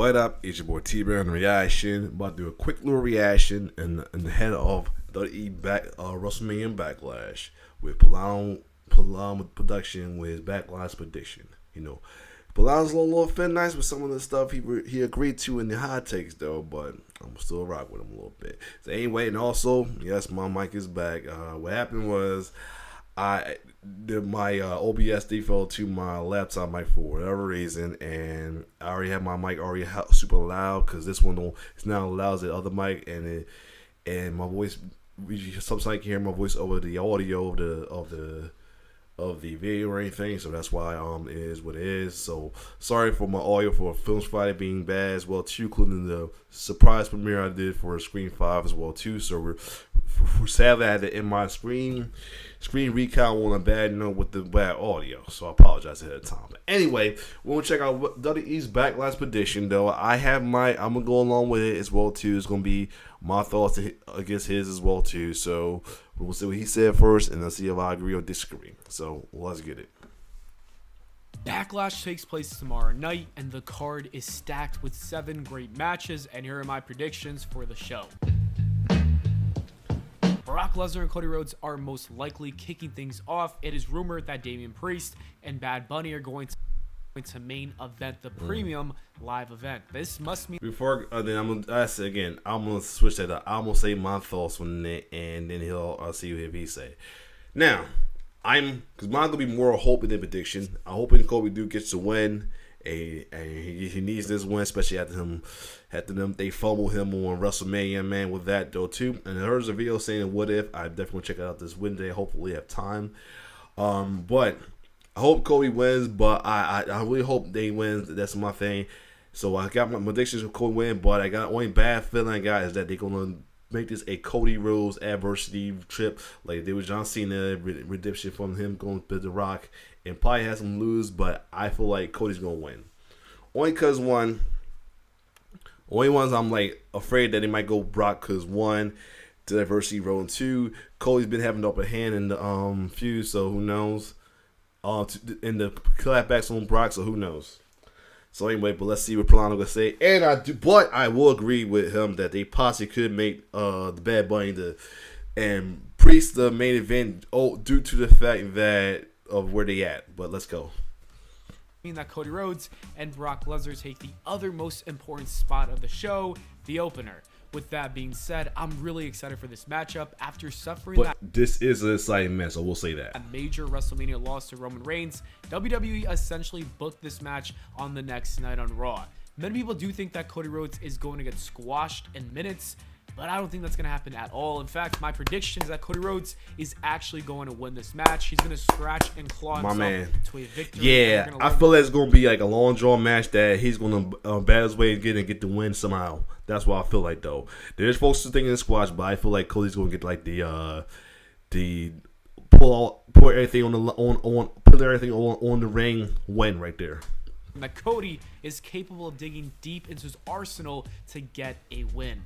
What up? It's your boy T-Bear Reaction. About to do a quick little reaction in the head of WrestleMania Backlash with Pllana production with Backlash prediction. You know, Pllana's a little fit nice with some of the stuff he agreed to in the hot takes though, but I'm still rock with him a little bit. So anyway, and also, yes, my mic is back. What happened was my OBS default to my laptop mic for whatever reason, and I already have my mic super loud because this one it's not loud as the other mic, and my voice, sometimes I can hear my voice over the audio of the video or anything, so that's why it is what it is. So sorry for my audio for Films Friday being bad as well too, including the surprise premiere I did for Screen 5 as well too. So we're sadly I had to end my screen recount on a bad note with the bad audio, so I apologize ahead of time. But anyway, we're gonna check out WWE's Backlash prediction though. I'm gonna go along with it as well too. It's gonna be my thoughts against his as well too. So we'll see what he said first, and let's see if I agree or disagree. So let's get it. Backlash takes place tomorrow night, and the card is stacked with 7 great matches, and here are my predictions for the show. Brock Lesnar and Cody Rhodes are most likely kicking things off. It is rumored that Damian Priest and Bad Bunny are going to main event the premium live event. This must mean before then I'm gonna switch that up. I'm gonna say my thoughts on it, and then I'll see what he say. Now, because mine gonna be more hope than prediction. I'm hoping Kobe Duke gets to win. And he needs this win, especially after them they fumble him on WrestleMania, man, with that though too. And there's a video saying what if. I definitely want to check it out this Wednesday. Hopefully have time. But I hope Kobe wins, but I really hope they win. That's my thing. So I got my predictions for Kobe win, but I got only bad feeling I got is that they're gonna make this a Cody Rhodes adversity trip like they was John Cena redemption from him going to The Rock, and probably has him lose, but I feel like Cody's gonna win. Only because only ones I'm like afraid that they might go Brock, because one, the adversity road, and two, Cody's been having the upper hand in the feud, so who knows? In the clapbacks on Brock, so who knows? So anyway, but let's see what Pllana gonna say. And I will agree with him that they possibly could make the Bad Bunny and Priest the main event due to the fact that of where they at. But let's go. Mean that Cody Rhodes and Brock Lesnar take the other most important spot of the show, the opener. With that being said, I'm really excited for this matchup after suffering this is an exciting match, so we'll say that. A major WrestleMania loss to Roman Reigns. WWE essentially booked this match on the next night on Raw. Many people do think that Cody Rhodes is going to get squashed in minutes, but I don't think that's going to happen at all. In fact, my prediction is that Cody Rhodes is actually going to win this match. He's going to scratch and claw himself to a victory. Yeah, I feel like it's going to be like a long draw match that he's going to bat his way and get the win somehow. That's what I feel like though. There's folks who thinking squash, but I feel like Cody's going to get like the put everything on the ring win right there. And that Cody is capable of digging deep into his arsenal to get a win.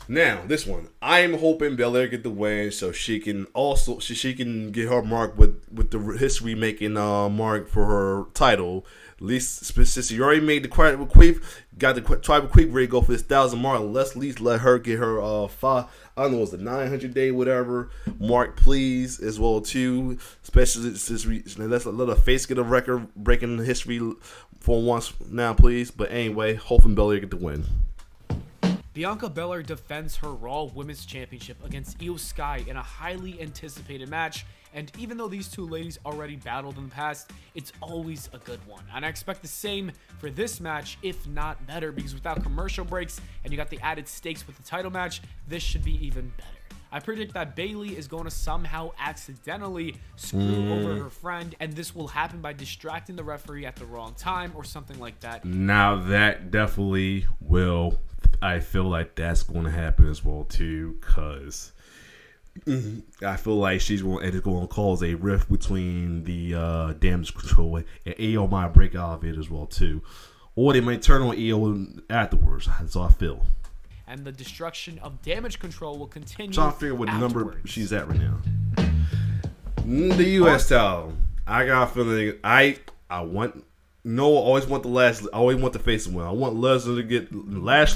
Now, this one, I am hoping Belair get the win so she can get her mark with the history making mark for her title. At least since she already made the tribal queef ready to go for this 1,000 mark. Let's at least let her get her I don't know, it's the 900 day whatever mark, please, as well too. Especially since let's let her face get a record breaking history for once now, please. But anyway, hoping Belair get the win. Bianca Belair defends her Raw Women's Championship against Io Sky in a highly anticipated match, and even though these two ladies already battled in the past, it's always a good one. And I expect the same for this match, if not better, because without commercial breaks and you got the added stakes with the title match, this should be even better. I predict that Bayley is going to somehow accidentally screw over her friend, and this will happen by distracting the referee at the wrong time or something like that. Now that definitely will. I feel like that's going to happen as well too, because I feel like it's going to cause a rift between the damage control, and Io might break out of it as well too, or they might turn on Io afterwards. That's how I feel. And the destruction of damage control will continue. Trying to figure what number she's at right now. The U.S. title. I got a feeling I want No, I always want the face to win. I want Lashley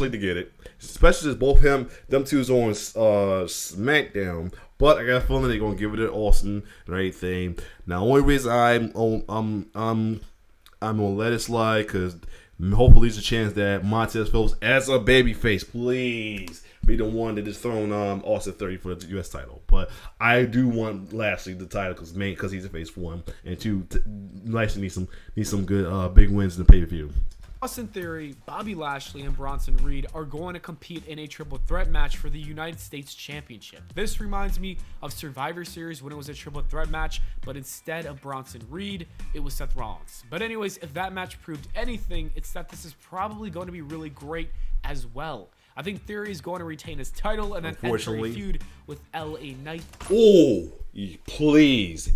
to get it, especially as both them two's on SmackDown. But I got a feeling they're gonna give it to Austin and everything. Now, the only reason I'm gonna let it slide because hopefully there's a chance that Montez Phillips, as a babyface, please be the one that is throwing Austin 30 for the U.S. title. But I do want Lashley the title because he's a face for one, and two, Lashley needs some good big wins in the pay-per-view. Austin Theory, Bobby Lashley, and Bronson Reed are going to compete in a triple threat match for the United States Championship. This reminds me of Survivor Series when it was a triple threat match, but instead of Bronson Reed, it was Seth Rollins. But anyways, if that match proved anything, it's that this is probably going to be really great as well. I think Theory is going to retain his title and then enter a feud with LA Knight. Oh, please.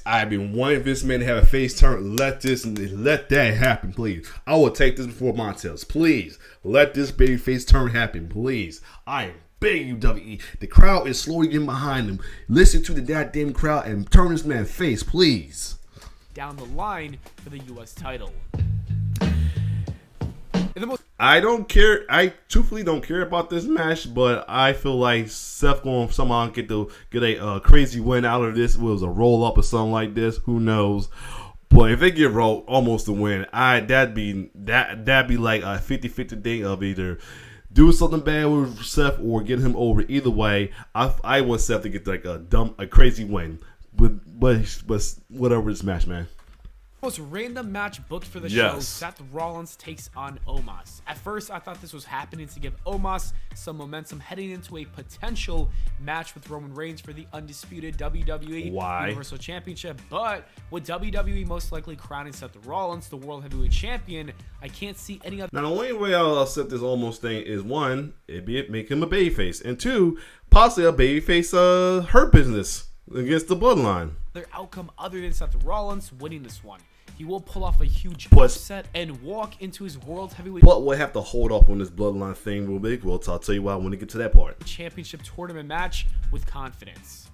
I've been wanting this man to have a face turn. Let that happen, please. I will take this before Montez. Please, let this baby face turn happen, please. I am begging you, WWE. The crowd is slowly getting behind him. Listen to the goddamn crowd and turn this man face, please. Down the line for the U.S. title. I don't care. I truthfully don't care about this match, but I feel like Seth going to somehow get a crazy win out of this. It was a roll up or something like this. Who knows? But if they get rolled almost a win, that'd be like a 50-50 thing of either do something bad with Seth or get him over. Either way, I want Seth to get like a crazy win. But whatever this match, man. Most random match booked for the show, Seth Rollins takes on Omos. At first, I thought this was happening to give Omos some momentum heading into a potential match with Roman Reigns for the undisputed WWE Universal Championship. But with WWE most likely crowning Seth Rollins the World Heavyweight Champion, I can't see any other. Now, the only way I'll accept this Omos thing is one, make him a babyface, and two, possibly a babyface hurt business against the Bloodline. Their outcome other than Seth Rollins winning this one. He will pull off a huge upset and walk into his World Heavyweight. But we'll have to hold off on this Bloodline thing real big. Well, I'll tell you why when we get to that part. Championship tournament match with confidence.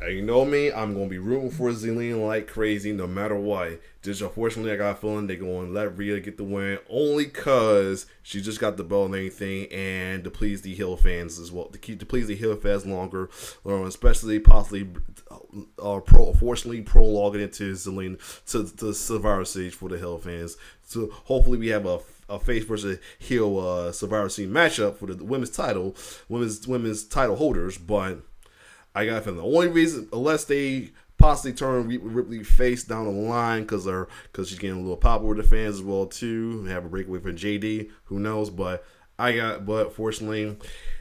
You know me, I'm going to be rooting for Zelina like crazy no matter what. Just unfortunately, I got a feeling they're going to let Rhea get the win only because she just got the belt and everything, and to please the heel fans as well. To please the heel fans longer, especially possibly fortunately prologue it into Zelina to Survivor Series for the heel fans. So hopefully we have a face versus heel Survivor Series matchup for the women's title holders, but I got a feeling the only reason, unless they possibly turn Ripley face down the line because she's getting a little popular with the fans as well too, have a breakaway for JD, who knows? But fortunately,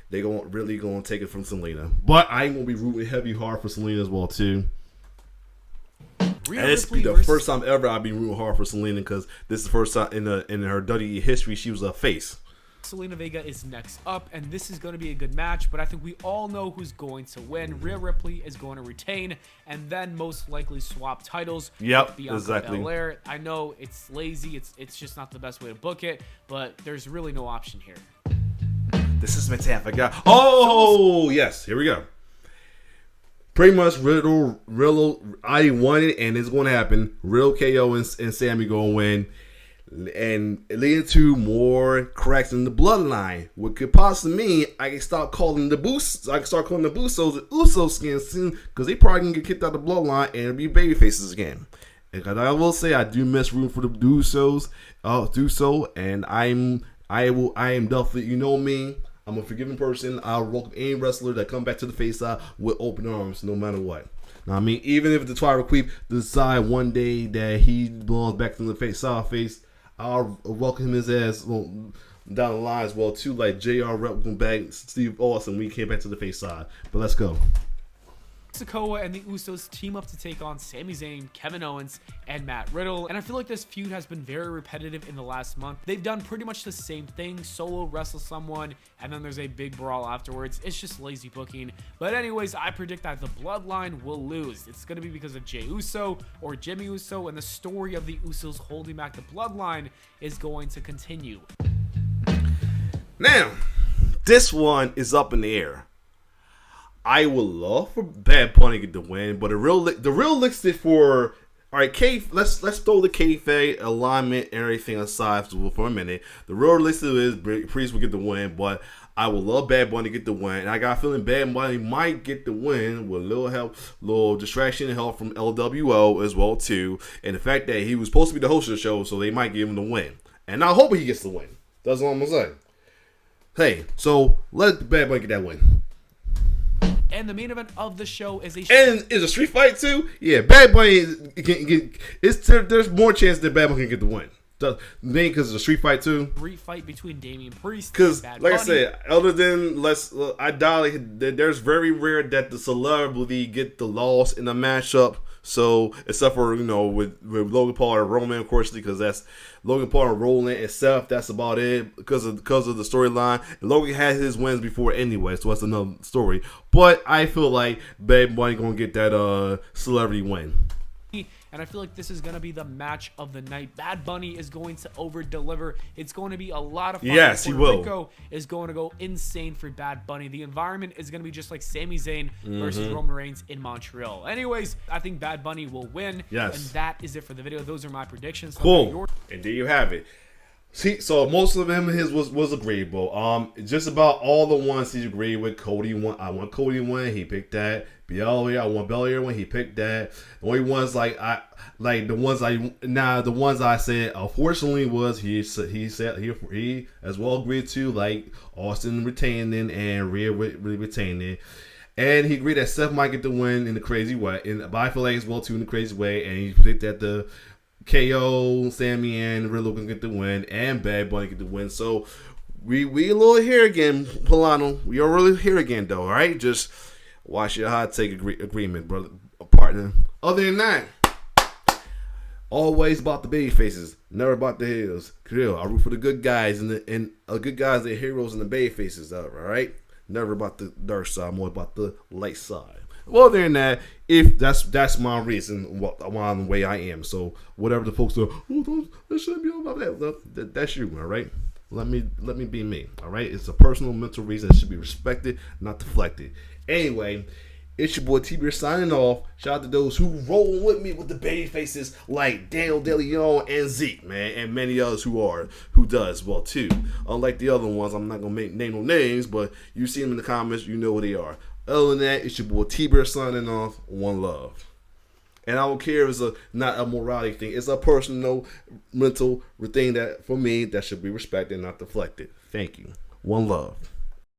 they really gonna take it from Zelina. But I ain't gonna be rooting heavy hard for Zelina as well too. And this be the first time ever I've been rooting hard for Zelina because this is the first time in her WWE history she was a face. Zelina Vega is next up, and this is going to be a good match, but I think we all know who's going to win. Rhea Ripley is going to retain, and then most likely swap titles. Yep, Bianca exactly. Belair. I know it's lazy, it's just not the best way to book it, but there's really no option here. This is Metan. I got. Oh yes, here we go. Pretty much Riddle. I won it, and it's going to happen. Riddle, KO, and Sammy going to win. And leading to more cracks in the bloodline. What could possibly mean I can start calling the Usos the Usos skin soon because they probably gonna get kicked out of the bloodline and it'll be baby faces again. And I will say I do miss room for the Usos, and I am definitely, you know me, I'm a forgiving person. I'll welcome any wrestler that come back to the face side with open arms, no matter what. Now, I mean, even if the Tribal Queen decide one day that he belongs back to the face, I'll welcome his ass down the line as well too, like JR welcome back Steve Austin when he came back to the face side. But let's go. Sikoa and the Usos team up to take on Sami Zayn, Kevin Owens, and Matt Riddle. And I feel like this feud has been very repetitive in the last month. They've done pretty much the same thing, solo wrestle someone, and then there's a big brawl afterwards. It's just lazy booking. But anyways, I predict that the Bloodline will lose. It's going to be because of Jey Uso or Jimmy Uso, and the story of the Usos holding back the Bloodline is going to continue. Now, this one is up in the air. I would love for Bad Bunny to get the win, but the realistic for all right, let's throw the kayfabe alignment and everything aside for a minute. The real realistic is Priest will get the win, but I would love Bad Bunny to get the win. And I got a feeling Bad Bunny might get the win with a little help, little distraction and help from LWO as well too. And the fact that he was supposed to be the host of the show, so they might give him the win. And I hope he gets the win. That's all I'm gonna say. Hey, so let Bad Bunny get that win. And the main event of the show is and is a street fight too. Yeah, Bad Bunny can get. There's more chance that Bad Bunny can get the win. Mainly because it's a street fight too. Street fight between Damian Priest. Because, like I said, other than I doubt there's very rare that the celebrity get the loss in a matchup. So except for with Logan Paul and Roman, of course, because that's Logan Paul and Roland itself. That's about it because of the storyline. Logan had his wins before anyway, so that's another story. But I feel like Bad Bunny gonna get that celebrity win. And I feel like this is going to be the match of the night. Bad Bunny is going to over-deliver. It's going to be a lot of fun. Yes, he will. Rico is going to go insane for Bad Bunny. The environment is going to be just like Sami Zayn versus Roman Reigns in Montreal. Anyways, I think Bad Bunny will win. Yes. And that is it for the video. Those are my predictions. Cool. And there you have it. See, so most of them his was agreeable. Just about all the ones he agreed with. Cody won. I want Cody to win. He picked that. Belair, I want Belair when he picked that. The only ones the ones I said unfortunately was he said he as well agreed to, like Austin retaining and Rhea retaining. And he agreed that Seth might get the win in the crazy way, but I feel like as well too in the crazy way. And he predicted that the KO, Sami and Riddle can get the win, and Bad Bunny get the win. So we a little here again, Pllana. We are really here again though. All right, just watch your hot take agreement, brother, partner. Other than that, always about the baby faces, never about the heels. Krill, I root for the good guys and the good guys, the heroes and the baby faces. All right, never about the dark side, more about the light side. Well, other than that, if that's my reason why I'm the way I am. So whatever the folks are, that shouldn't be about that. That's you, all right. Let me be me, all right. It's a personal mental reason. It should be respected, not deflected. Anyway, it's your boy T-Beer signing off. Shout out to those who roll with me with the baby faces like Daniel DeLeon and Zeke, man, and many others who does well too. Unlike the other ones, I'm not gonna name no names, but you see them in the comments, you know who they are. Other than that, it's your boy T-Bear signing off. One love. And I don't care if it's not a morality thing. It's a personal, mental thing that, for me, that should be respected, not deflected. Thank you. One love.